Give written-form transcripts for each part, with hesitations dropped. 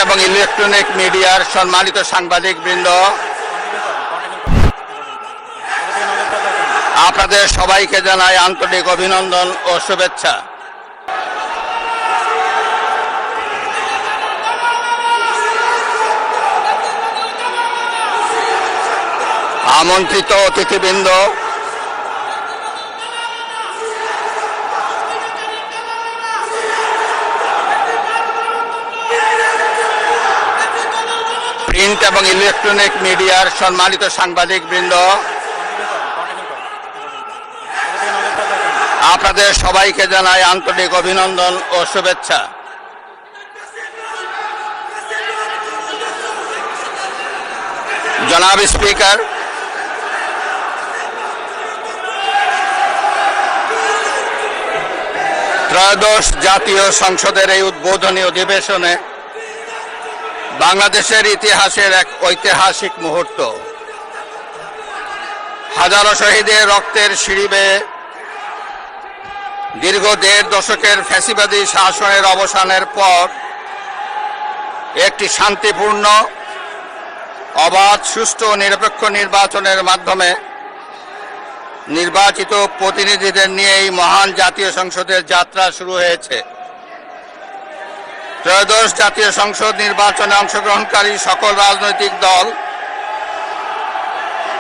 এবং ইলেকট্রনিক মিডিয়ার সম্মানিত সাংবাদিকবৃন্দ, আপনাদের সবাইকে জানাই আন্তরিক অভিনন্দন ও শুভেচ্ছা। আমন্ত্রিত অতিথিবৃন্দ, প্রিন্ট এবং ইলেকট্রনিক মিডিয়ার সম্মানিত সাংবাদিকবৃন্দ, আপনাদের সবাইকে জানাই আন্তরিক অভিনন্দন ও শুভেচ্ছা। জনাব স্পিকার, ত্রয়োদশ জাতীয় সংসদের এই উদ্বোধনী অধিবেশনে বাংলাদেশের ইতিহাসের এক ঐতিহাসিক মুহূর্ত। হাজারো শহীদের রক্তের সিঁড়ি বেয়ে দীর্ঘ ১.৫ দশকের ফ্যাসিবাদী শাসনের অবসানের পর একটি শান্তিপূর্ণ, অবাধ, সুষ্ঠু ও নিরপেক্ষ নির্বাচনের মাধ্যমে নির্বাচিত প্রতিনিধিদের নিয়ে এই মহান জাতীয় সংসদের যাত্রা শুরু হয়েছে। ত্রয়োদশ জাতীয় সংসদ নির্বাচনে অংশগ্রহণকারী সকল রাজনৈতিক দল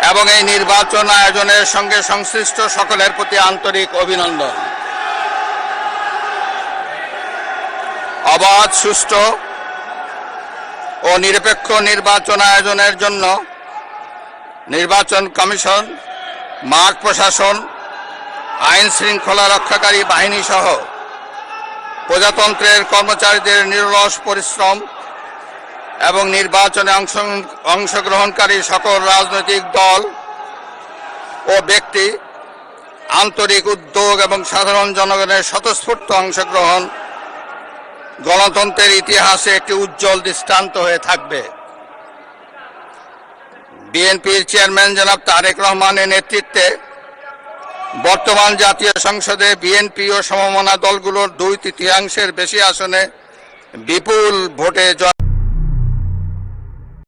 এবং এই নির্বাচন আয়োজনের সঙ্গে সংশ্লিষ্ট সকলের প্রতি আন্তরিক অভিনন্দন। অবাধ, সুষ্ঠু ও নিরপেক্ষ নির্বাচন আয়োজনের জন্য নির্বাচন কমিশন, মাঠ প্রশাসন, আইন শৃঙ্খলা রক্ষাকারী বাহিনী সহ প্রজাতন্ত্রের কর্মচারীদের নিরলস পরিশ্রম এবং নির্বাচনে অংশগ্রহণকারী সকল রাজনৈতিক দল ও ব্যক্তি, আন্তরিক উদ্যোগ এবং সাধারণ জনগণের স্বতঃস্ফূর্ত অংশগ্রহণ গণতন্ত্রের ইতিহাসে একটি উজ্জ্বল দৃষ্টান্ত হয়ে থাকবে। বিএনপির চেয়ারম্যান জনাব তারেক রহমানের নেতৃত্বে বর্তমান জাতীয় সংসদে বিএনপি ও সমমনা দলগুলোর ২/৩ বেশি আসনে বিপুল ভোটে জয়